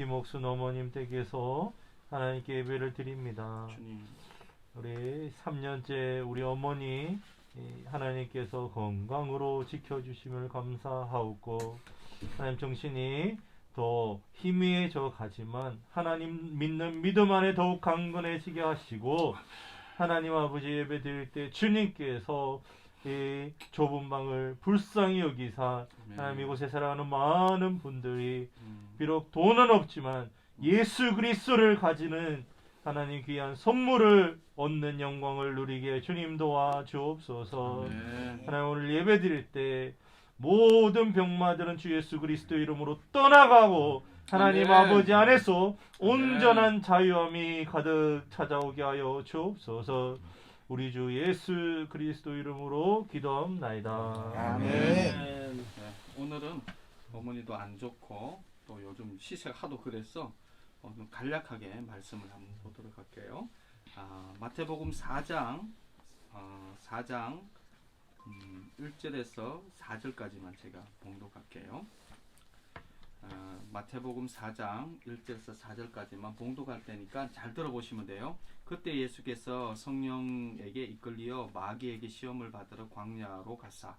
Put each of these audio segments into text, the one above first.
김옥순 어머님 댁에서 하나님께 예배를 드립니다. 주님. 우리 3년째 우리 어머니 하나님께서 건강으로 지켜주심을 감사하옵고, 하나님 정신이 더 희미해져 가지만 하나님 믿는 믿음 안에 더욱 강건해지게 하시고, 하나님 아버지 예배 드릴 때 주님께서 이 좁은 방을 불쌍히 여기사 하나님 이곳에 살아가는 많은 분들이 비록 돈은 없지만 예수 그리스도를 가지는 하나님 귀한 선물을 얻는 영광을 누리게 주님 도와주옵소서. 하나님 오늘 예배 드릴 때 모든 병마들은 주 예수 그리스도 이름으로 떠나가고 하나님 아버지 안에서 온전한 자유함이 가득 찾아오게 하여 주옵소서. 우리 주 예수 그리스도 이름으로 기도합나이다. 아멘. 네, 오늘은 어머니도 안 좋고 또 요즘 시세가 하도 그래서 좀 간략하게 말씀을 한번 보도록 할게요. 마태복음 4장 1절에서 4절까지만 제가 봉독할게요. 마태복음 4장 1절에서 4절까지만 봉독할 테니까 잘 들어보시면 돼요. 그때 예수께서 성령에게 이끌리어 마귀에게 시험을 받으러 광야로 가사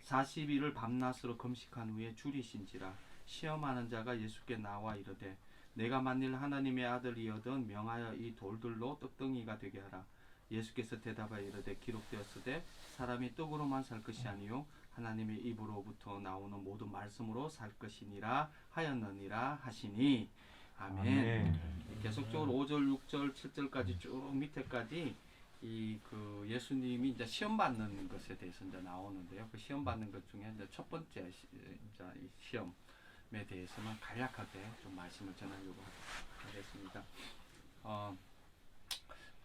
40일을 밤낮으로 금식한 후에 줄이신지라. 시험하는 자가 예수께 나와 이르되 내가 만일 하나님의 아들이거든 명하여 이 돌들로 떡덩이가 되게 하라. 예수께서 대답하여 이르되 기록되었으되 사람이 떡으로만 살 것이 아니요 하나님의 입으로부터 나오는 모든 말씀으로 살 것이니라 하였느니라 하시니. 아멘. 계속적으로 5절, 6절, 7절까지 쭉 밑에까지 그 예수님이 이제 시험 받는 것에 대해서 이제 나오는데요. 그 시험 받는 것 중에 이제 첫 번째 이 시험에 대해서만 간략하게 좀 말씀을 전하려고 하겠습니다.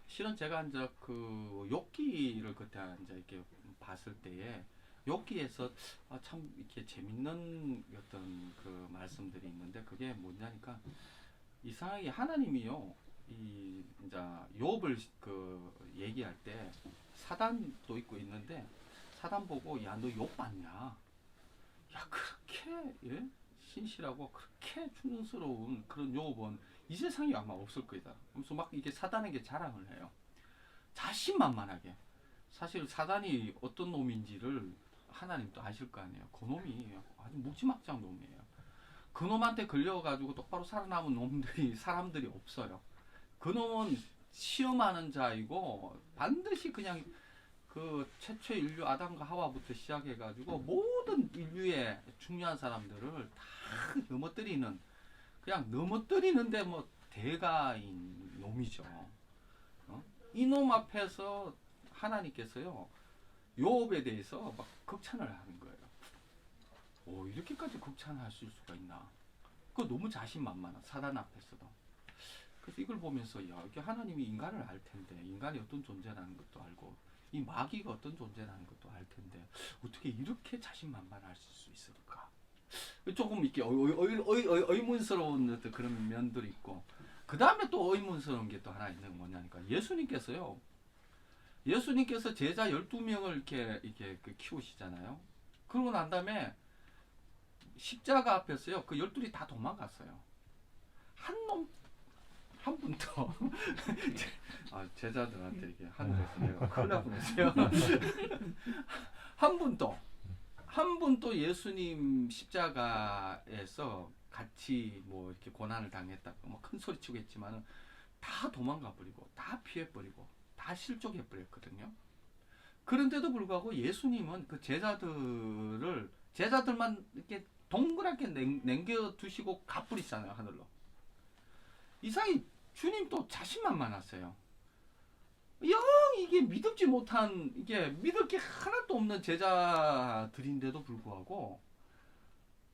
실은 제가 이제 그 욥기를 그때 이제 이렇게 봤을 때에 욥기에서 참 이렇게 재밌는 어떤 그 말씀들이 있는데, 그게 뭐냐니까 이상하게 하나님이요 이 이제 욥을 그 얘기할 때 사단도 있고 있는데, 사단 보고 야 너 욥 봤냐? 야 그렇게 신실하고 그렇게 충성스러운 그런 욥은 이 세상에 아마 없을 거다. 그래서 막 이게 사단에게 자랑을 해요. 자신만만하게. 사실 사단이 어떤 놈인지를 하나님도 아실 거 아니에요. 그 놈이 아주 무지막지한 놈이에요. 그 놈한테 걸려가지고 똑바로 살아남은 놈들이 사람들이 없어요. 그 놈은 시험하는 자이고 반드시 그냥 그 최초 인류 아담과 하와부터 시작해가지고 모든 인류의 중요한 사람들을 다 넘어뜨리는, 그냥 넘어뜨리는데 뭐 대가인 놈이죠. 이놈 앞에서 하나님께서요 욥에 대해서 막 극찬을 하는 거예요. 오, 이렇게까지 극찬하실 수가 있나? 그거 너무 자신만만한, 사단 앞에서도. 그래서 이걸 보면서 야, 이게 하나님이 인간을 알 텐데, 인간이 어떤 존재라는 것도 알고 이 마귀가 어떤 존재라는 것도 알 텐데 어떻게 이렇게 자신만만할 수 있을까? 조금 이렇게 의문스러운 그런 면들이 있고, 그 다음에 또 의문스러운 게 또 하나 있는 게 뭐냐니까 예수님께서 제자 12명을 이렇게 키우시잖아요. 그러고 난 다음에 십자가 앞에서요 그 12이 다 도망갔어요. 한 분도 제자들한테 이게 하늘에서 내가 큰일 날 뻔했어요. 한 분도 예수님 십자가에서 같이 뭐 이렇게 고난을 당했다고 뭐 큰 소리 치고 했지만은 다 도망가 버리고 다 피해 버리고 다 실족해 버렸거든요. 그런데도 불구하고 예수님은 그 제자들만 이렇게 동그랗게 남겨 두시고 가버리잖아요, 하늘로. 이상히 주님 또 자신만만하세요. 영 이게 믿지 못한, 이게 믿을 게 하나도 없는 제자들인데도 불구하고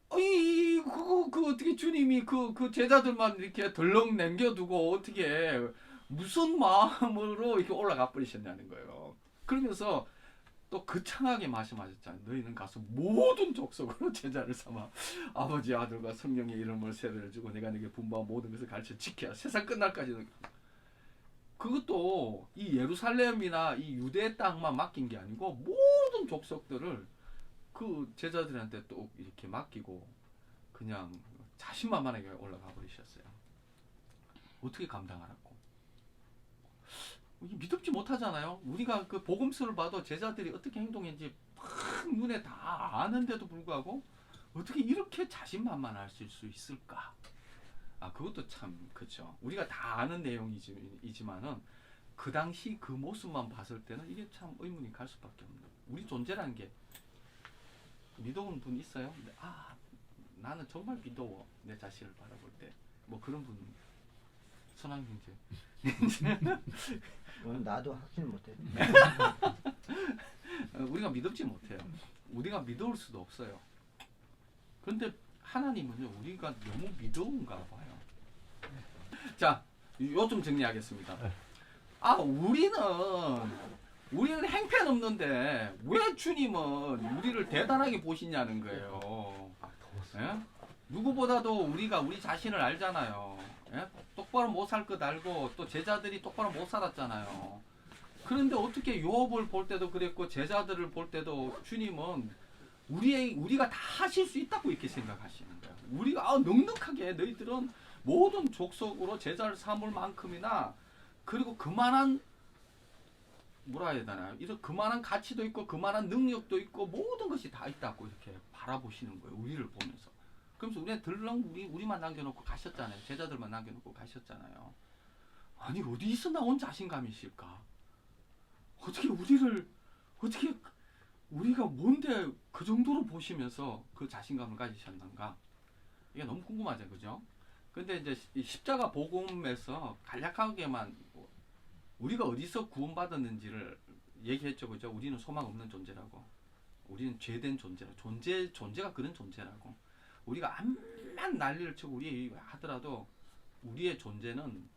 그 어떻게 주님이 그 제자들만 이렇게 덜렁 남겨두고 어떻게 무슨 마음으로 이렇게 올라가 버리셨냐는 거예요. 그러면서 또 거창하게 말씀하셨잖아요. 너희는 가서 모든 족속으로 제자를 삼아 아버지 아들과 성령의 이름을 세례를 주고 내가 네게 분부한 모든 것을 가르쳐 지켜야 세상 끝날까지는. 그것도 이 예루살렘이나 이 유대 땅만 맡긴 게 아니고 모든 족속들을 그 제자들한테 또 이렇게 맡기고 그냥 자신만만하게 올라가 버리셨어요. 어떻게 감당하라고? 이게 믿지 못하잖아요. 우리가 그 복음서를 봐도 제자들이 어떻게 행동했는지 막 눈에 다 아는데도 불구하고 어떻게 이렇게 자신만만할 수 있을까? 아, 그것도 참 그렇죠. 우리가 다 아는 내용이지만은 그 당시 그 모습만 봤을 때는 이게 참 의문이 갈 수밖에 없는. 우리 존재라는 게 믿어온 분 있어요? 근데 나는 정말 믿어워. 내 자신을 바라볼 때. 뭐 그런 분. 선왕 형제. 나도 확신 못해. 우리가 믿지 못해요. 우리가 믿어올 수도 없어요. 그런데 하나님은요, 우리가 너무 믿어온가 봐요. 자, 요 좀 정리하겠습니다. 우리는 행패는 없는데 왜 주님은 우리를 대단하게 보시냐는 거예요. 예? 누구보다도 우리가 우리 자신을 알잖아요. 예? 똑바로 못 살 것 알고 또 제자들이 똑바로 못 살았잖아요. 그런데 어떻게 요업을 볼 때도 그랬고 제자들을 볼 때도 주님은 우리가 다 하실 수 있다고 이렇게 생각하시는 거예요. 우리가 넉넉하게 너희들은 모든 족속으로 제자를 삼을 만큼이나 그리고 그만한 뭐라 해야 되나요? 이런 그만한 가치도 있고 그만한 능력도 있고 모든 것이 다 있다고 이렇게 바라보시는 거예요. 우리를 보면서. 그러면서 우리는 덜렁 우리만 남겨놓고 가셨잖아요. 제자들만 남겨놓고 가셨잖아요. 아니 어디서 나온 자신감이실까? 어떻게 우리가 뭔데 그 정도로 보시면서 그 자신감을 가지셨는가? 이게 너무 궁금하죠, 그죠? 근데 이제 이 십자가 복음에서 간략하게만 우리가 어디서 구원받았는지를 얘기했죠, 그죠? 우리는 소망 없는 존재라고. 우리는 죄된 존재라. 존재가 그런 존재라고. 우리가 암만 난리를 치고 우리 하더라도 우리의 존재는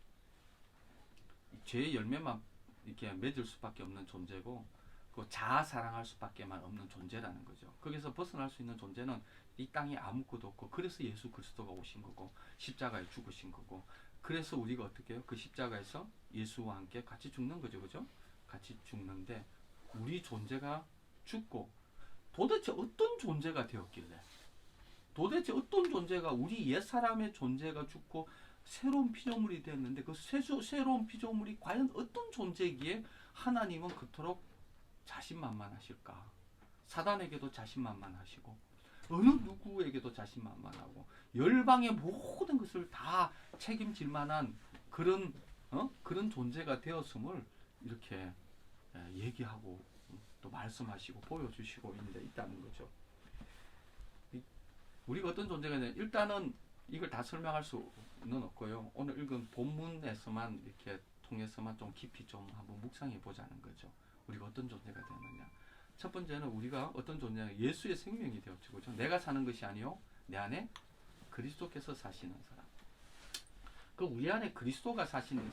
죄의 열매만 이렇게 맺을 수밖에 없는 존재고, 그 자아 사랑할 수밖에만 없는 존재라는 거죠. 거기서 벗어날 수 있는 존재는 이 땅에 아무것도 없고, 그래서 예수 그리스도가 오신 거고 십자가에 죽으신 거고, 그래서 우리가 어떻게 해요? 그 십자가에서 예수와 함께 같이 죽는 거죠, 그죠? 같이 죽는데 우리 존재가 죽고 도대체 어떤 존재가 되었길래? 도대체 어떤 존재가 우리 옛사람의 존재가 죽고 새로운 피조물이 되었는데 그 새로운 피조물이 과연 어떤 존재이기에 하나님은 그토록 자신만만하실까? 사단에게도 자신만만하시고 어느 누구에게도 자신만만하고 열방의 모든 것을 다 책임질 만한 그런 존재가 되었음을 이렇게 얘기하고 또 말씀하시고 보여주시고 있다는 거죠. 우리가 어떤 존재가 있냐? 일단은 이걸 다 설명할 수는 없고요. 오늘 읽은 본문에서만 이렇게 통해서만 좀 깊이 좀 한번 묵상해 보자는 거죠. 우리가 어떤 존재가 되느냐. 첫 번째는 우리가 어떤 존재냐? 예수의 생명이 되었죠. 그렇죠? 내가 사는 것이 아니요 내 안에 그리스도께서 사시는 사람. 그 우리 안에 그리스도가 사시는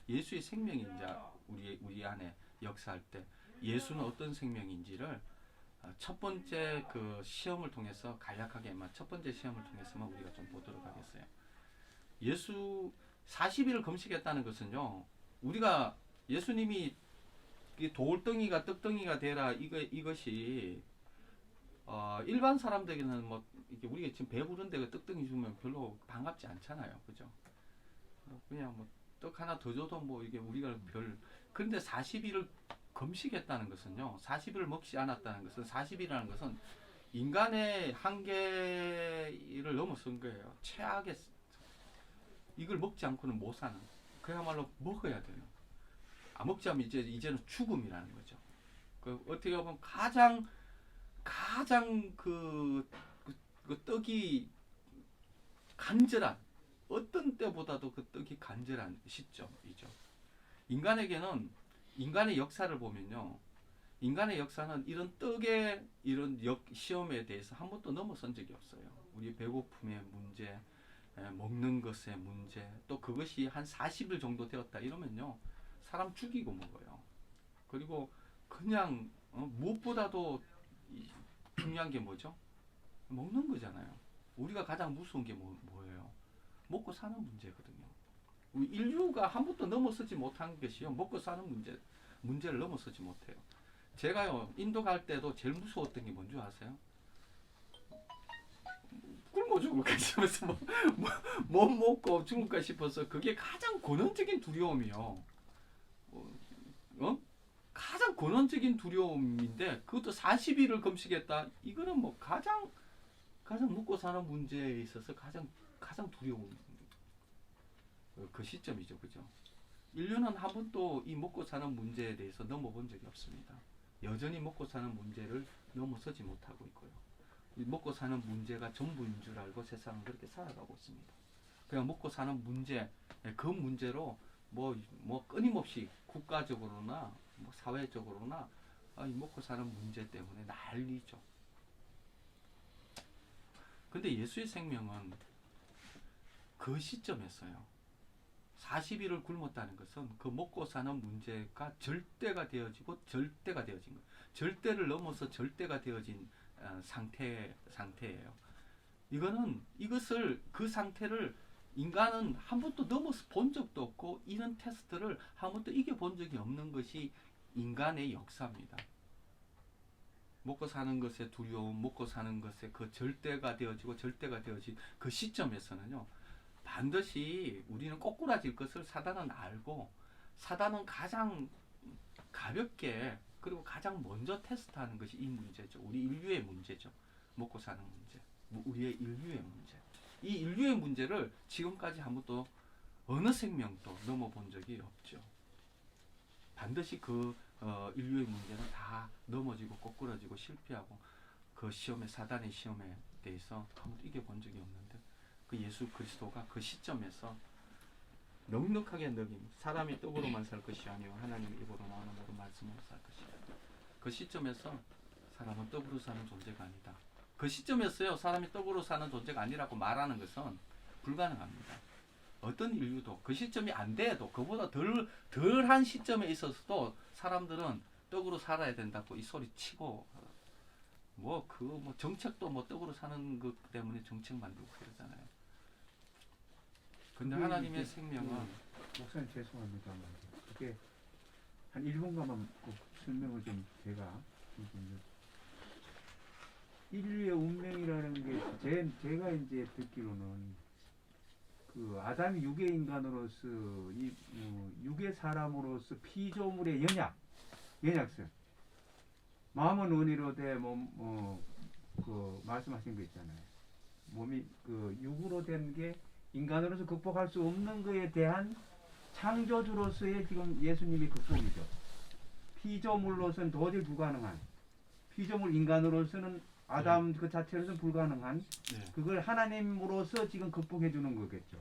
예수의 생명이 이제 우리 안에 역사할 때 예수는 어떤 생명인지를 첫 번째 그 시험을 통해서 간략하게만 첫 번째 시험을 통해서만 우리가 좀 보도록 하겠어요. 예수 40일을 금식했다는 것은요. 우리가 예수님이 돌덩이가 떡덩이가 되라 이것이 일반 사람들에게는 뭐 이게 우리가 지금 배부른데 그 떡덩이 주면 별로 반갑지 않잖아요, 그죠? 그냥 뭐 떡 하나 더 줘도 뭐 이게 우리가 그런데 40일을 금식했다는 것은요, 40일을 먹지 않았다는 것은 40일이라는 것은 인간의 한계를 넘어선 거예요. 최악의 이걸 먹지 않고는 못 사는. 그야말로 먹어야 돼요. 먹지 않으면 이제는 죽음이라는 거죠. 그 어떻게 보면 가장 그 떡이 간절한 어떤 때보다도 그 떡이 간절한 시점이죠. 인간에게는 인간의 역사를 보면요, 인간의 역사는 이런 떡의 이런 시험에 대해서 한 번도 넘어선 적이 없어요. 우리 배고픔의 문제, 먹는 것의 문제, 또 그것이 한 40일 정도 되었다 이러면요, 사람 죽이고 먹어요. 그리고 그냥 무엇보다도 중요한 게 뭐죠? 먹는 거잖아요. 우리가 가장 무서운 게 뭐예요? 먹고 사는 문제거든요. 인류가 한 번도 넘어서지 못한 것이요, 먹고 사는 문제를 넘어서지 못해요. 제가요 인도 갈 때도 제일 무서웠던 게 뭔지 아세요? 굶어 죽을까 싶어서 못 먹고 죽을까 싶어서 그게 가장 근원적인 두려움이요. 가장 근원적인 두려움인데 그것도 40일을 금식했다. 이거는 뭐 가장 먹고 사는 문제에 있어서 가장 두려운 그 시점이죠, 그죠? 인류는 한 번도 이 먹고 사는 문제에 대해서 넘어본 적이 없습니다. 여전히 먹고 사는 문제를 넘어서지 못하고 있고요. 이 먹고 사는 문제가 전부인 줄 알고 세상은 그렇게 살아가고 있습니다. 그냥 먹고 사는 문제, 그 문제로 뭐 끊임없이 국가적으로나 뭐 사회적으로나 이 먹고 사는 문제 때문에 난리죠. 근데 예수의 생명은 그 시점에서요. 40일을 굶었다는 것은 그 먹고 사는 문제가 절대가 되어지고 절대가 되어진 거예요. 절대를 넘어서 절대가 되어진 상태예요. 이것을 그 상태를 인간은 한 번도 넘어서 본 적도 없고 이런 테스트를 한 번도 이겨본 적이 없는 것이 인간의 역사입니다. 먹고 사는 것의 두려움, 먹고 사는 것의 그 절대가 되어지고 절대가 되어진 그 시점에서는요. 반드시 우리는 꼬꾸라질 것을 사단은 알고 사단은 가장 가볍게 그리고 가장 먼저 테스트하는 것이 이 문제죠. 우리 인류의 문제죠. 먹고 사는 문제. 우리의 인류의 문제. 이 인류의 문제를 지금까지 한 번도 어느 생명도 넘어본 적이 없죠. 반드시 그 인류의 문제는 다 넘어지고 꼬꾸라지고 실패하고 그 시험에 사단의 시험에 대해서 한 번도 이겨본 적이 없는데 그 예수 그리스도가 그 시점에서 넉넉하게 사람이 떡으로만 살 것이 아니요 하나님의 입으로 나오는 모든 말씀으로 살 것이다. 그 시점에서 사람은 떡으로 사는 존재가 아니다. 그 시점에서요 사람이 떡으로 사는 존재가 아니라고 말하는 것은 불가능합니다. 어떤 인류도 그 시점이 안 돼도 그보다 덜한 시점에 있어서도 사람들은 떡으로 살아야 된다고 이 소리 치고 정책도 떡으로 사는 것 때문에 정책 만들고 그러잖아요. 근데 하나님의 생명은 목사님 죄송합니다만 그게 한 1분간만 꼭 설명을 좀 제가 인류의 운명이라는 게 제가 이제 듣기로는 그 아담이 육의 인간으로서 육의 사람으로서 피조물의 연약성 마음은 원의로 돼 그 말씀하신 거 있잖아요. 몸이 그 육으로 된 게 인간으로서 극복할 수 없는 거에 대한 창조주로서의 지금 예수님이 극복이죠. 피조물로서는 도저히 불가능한 피조물 인간으로서는 아담 그 자체로서는 불가능한 그걸 하나님으로서 지금 극복해 주는 거겠죠.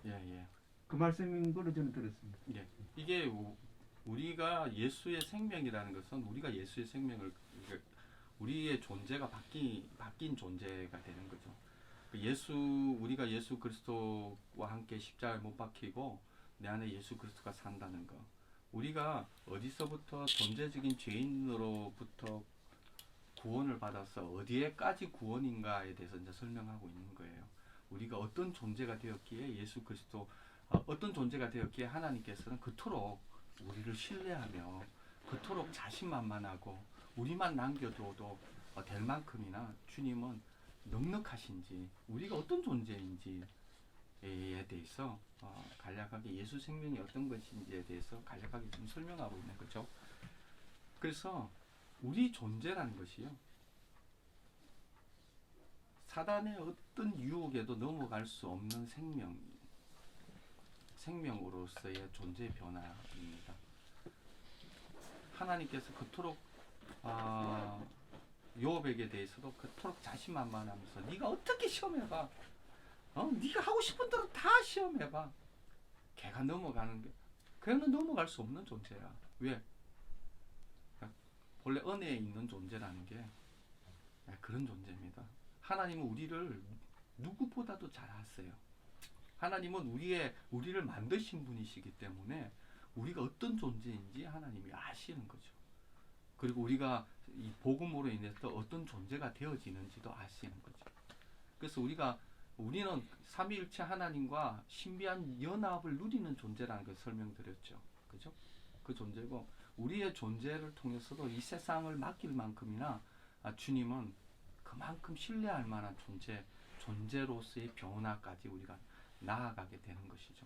그 말씀인 걸로 저는 들었습니다. 이게 우리가 예수의 생명이라는 것은 우리가 예수의 생명을 우리의 존재가 바뀐 존재가 되는 거죠. 우리가 예수 그리스도와 함께 십자가에 못 박히고 내 안에 예수 그리스도가 산다는 거. 우리가 어디서부터 존재적인 죄인으로부터 구원을 받아서 어디에까지 구원인가에 대해서 이제 설명하고 있는 거예요. 우리가 어떤 존재가 되었기에 예수 그리스도 어떤 존재가 되었기에 하나님께서는 그토록 우리를 신뢰하며 그토록 자신만만하고 우리만 남겨둬도 될 만큼이나 주님은 넉넉하신지 우리가 어떤 존재인지에 대해서 간략하게 예수 생명이 어떤 것인지에 대해서 간략하게 좀 설명하고 있는 거죠. 그래서 우리 존재라는 것이요 사단의 어떤 유혹에도 넘어갈 수 없는 생명으로서의 존재 변화입니다. 하나님께서 그토록 요업에게 대해서도 그토록 자신만만하면서 네가 어떻게 시험해봐, 네가 하고 싶은 대로 다 시험해봐. 걔가 넘어가는 게 걔는 넘어갈 수 없는 존재야. 왜? 본래 은혜에 있는 존재라는 게 그런 존재입니다. 하나님은 우리를 누구보다도 잘 아세요. 하나님은 우리를 만드신 분이시기 때문에 우리가 어떤 존재인지 하나님이 아시는 거죠. 그리고 우리가 이 복음으로 인해서 어떤 존재가 되어지는지도 아시는 거죠. 그래서 우리는 삼위일체 하나님과 신비한 연합을 누리는 존재라는 걸 설명드렸죠. 그죠? 그 존재고 우리의 존재를 통해서도 이 세상을 맡길 만큼이나 주님은 그만큼 신뢰할 만한 존재로서의 변화까지 우리가 나아가게 되는 것이죠.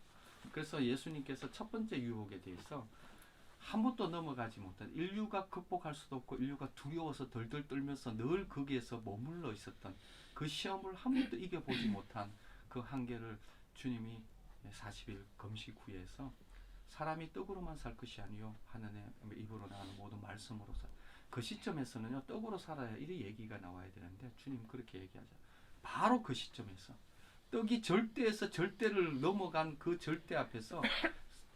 그래서 예수님께서 첫 번째 유혹에 대해서 한 번도 넘어가지 못한, 인류가 극복할 수도 없고 인류가 두려워서 덜덜 떨면서 늘 거기에서 머물러 있었던 그 시험을 한 번도 이겨보지 못한 그 한계를 주님이 40일 금식 후에서 사람이 떡으로만 살 것이 아니요 하나님의 입으로 나오는 모든 말씀으로 살. 그 시점에서는요, 떡으로 살아야 이 얘기가 나와야 되는데 주님 그렇게 얘기하죠. 바로 그 시점에서 떡이 절대에서 절대를 넘어간 그 절대 앞에서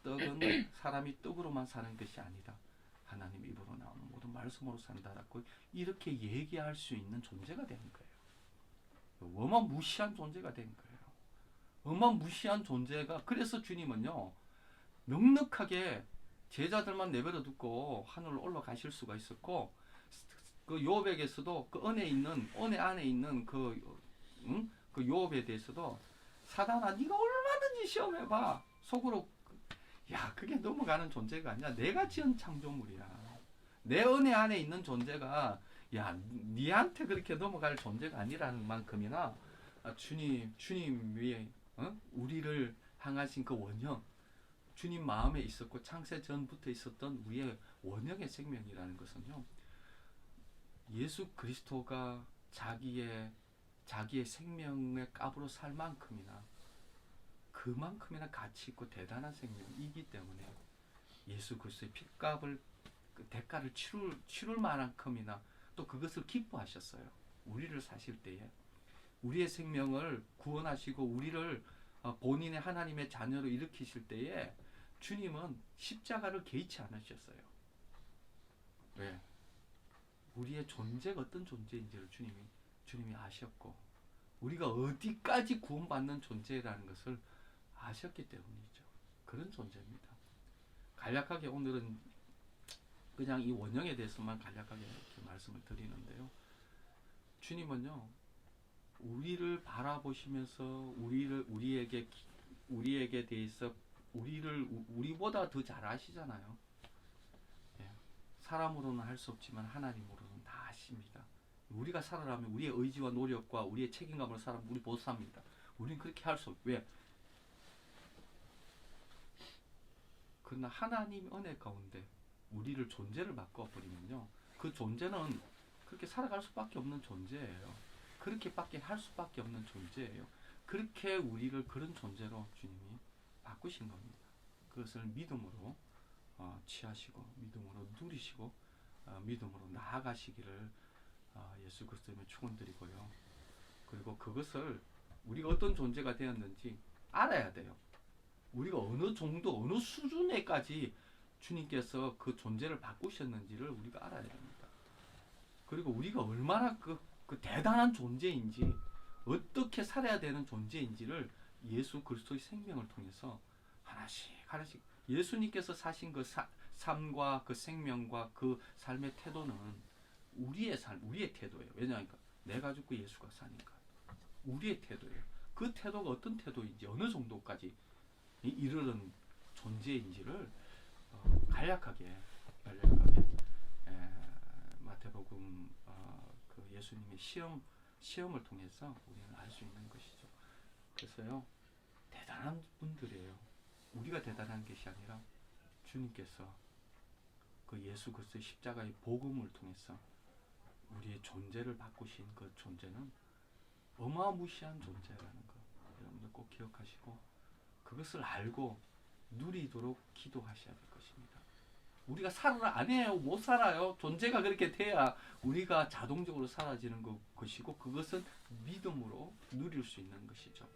떡은 사람이 떡으로만 사는 것이 아니다. 하나님 입으로 나오는 모든 말씀으로 산다라고 이렇게 얘기할 수 있는 존재가 되는 거예요. 어마무시한 존재가 된 거예요. 어마무시한 존재가. 그래서 주님은요, 넉넉하게 제자들만 내버려 두고 하늘로 올라가실 수가 있었고, 그 요백에서도 그 은혜 안에 있는 그 요업에 대해서도 사단아 네가 얼마든지 시험해봐. 속으로 야 그게 넘어가는 존재가 아니야. 내가 지은 창조물이야. 내 은혜 안에 있는 존재가 야 니한테 그렇게 넘어갈 존재가 아니라는 만큼이나 주님 위에 우리를 향하신 그 원형, 주님 마음에 있었고 창세 전부터 있었던 우리의 원형의 생명이라는 것은요, 예수 그리스도가 자기의 생명의 값으로 살 만큼이나 그만큼이나 가치 있고 대단한 생명이기 때문에 예수 그리스도의 핏값을 그 대가를 치룰 만큼이나 또 그것을 기뻐하셨어요. 우리를 사실 때에 우리의 생명을 구원하시고 우리를 본인의 하나님의 자녀로 일으키실 때에 주님은 십자가를 개의치 않으셨어요. 왜? 우리의 존재가 어떤 존재인지를 주님이 아셨고 우리가 어디까지 구원받는 존재라는 것을 아셨기 때문이죠. 그런 존재입니다. 간략하게 오늘은 그냥 이 원형에 대해서만 간략하게 이렇게 말씀을 드리는데요. 주님은요, 우리를 바라보시면서 우리에게 대해서 우리보다 더 잘 아시잖아요. 예. 사람으로는 할 수 없지만 하나님으로는 다 아십니다. 우리가 살아가면 우리의 의지와 노력과 우리의 책임감으로 살아면 우리 못 삽니다. 우리는 그렇게 할 수 없고 왜? 그러나 하나님 은혜 가운데 우리를 존재를 바꿔버리면요, 그 존재는 그렇게 살아갈 수밖에 없는 존재예요. 그렇게밖에 할 수밖에 없는 존재예요. 그렇게 우리를 그런 존재로 주님이 바꾸신 겁니다. 그것을 믿음으로 취하시고 믿음으로 누리시고 믿음으로 나아가시기를 예수 그리스도의 축원드리고요. 그리고 그것을 우리가 어떤 존재가 되었는지 알아야 돼요. 우리가 어느 정도 어느 수준에까지 주님께서 그 존재를 바꾸셨는지를 우리가 알아야 됩니다. 그리고 우리가 얼마나 그 대단한 존재인지 어떻게 살아야 되는 존재인지를 예수 그리스도의 생명을 통해서 하나씩 예수님께서 사신 그 삶과 그 생명과 그 삶의 태도는 우리의 태도예요. 왜냐하면 내가 죽고 예수가 사니까 우리의 태도예요. 그 태도가 어떤 태도인지 어느 정도까지 이르는 존재인지를 간략하게 마태복음 그 예수님의 시험을 통해서 우리는 알 수 있는 것이죠. 그래서요, 대단한 분들이에요. 우리가 대단한 것이 아니라 주님께서 그 예수 그리스도의 십자가의 복음을 통해서 우리의 존재를 바꾸신 그 존재는 어마무시한 존재라는 거 여러분들 꼭 기억하시고 그것을 알고 누리도록 기도하셔야 될 것입니다. 우리가 살아라 안 해요. 못 살아요. 존재가 그렇게 돼야 우리가 자동적으로 사라지는 것이고 그것은 믿음으로 누릴 수 있는 것이죠.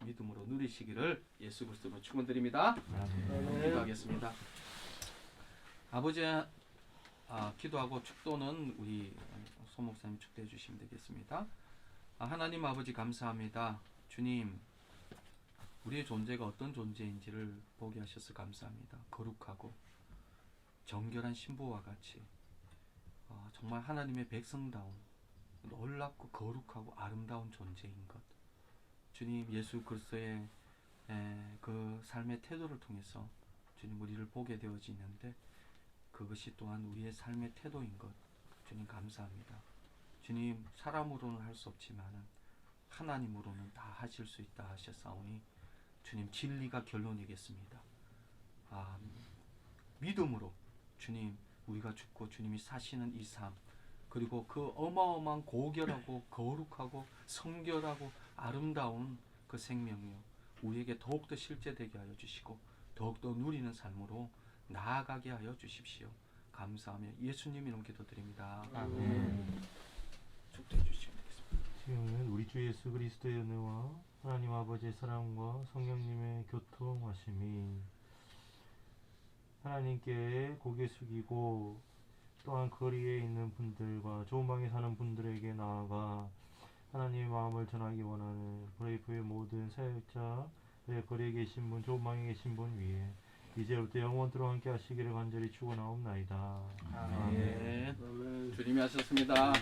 믿음으로 누리시기를 예수 그리스도로 축원드립니다. 기도하겠습니다. 아버지, 기도하고 축도는 우리 소 목사님 축도해 주시면 되겠습니다. 하나님 아버지 감사합니다. 주님, 우리의 존재가 어떤 존재인지를 보게 하셔서 감사합니다. 거룩하고 정결한 신부와 같이 정말 하나님의 백성다운 놀랍고 거룩하고 아름다운 존재인 것, 주님 예수 그리스도의 그 삶의 태도를 통해서 주님 우리를 보게 되어지는데 그것이 또한 우리의 삶의 태도인 것 주님 감사합니다. 주님 사람으로는 할 수 없지만은 하나님으로는 다 하실 수 있다 하셨사오니 주님 진리가 결론이겠습니다. 믿음으로 주님 우리가 죽고 주님이 사시는 이 삶, 그리고 그 어마어마한 고결하고 거룩하고 성결하고 아름다운 그 생명이요 우리에게 더욱더 실제되게 하여 주시고 더욱더 누리는 삶으로 나아가게 하여 주십시오. 감사하며 예수님 이름 기도드립니다. 아멘. 축도해 주시면 되겠습니다. 지금은 우리 주 예수 그리스도의 은혜와 하나님 아버지의 사랑과 성령님의 교통하심이 하나님께 고개 숙이고 또한 거리에 있는 분들과 좋은 방에 사는 분들에게 나아가 하나님의 마음을 전하기 원하는 브레이프의 모든 사역자, 거리에 계신 분, 좋은 방에 계신 분 위에 이제부터 영원토록 함께 하시기를 간절히 축원하옵나이다. 아멘. 주님이 하셨습니다.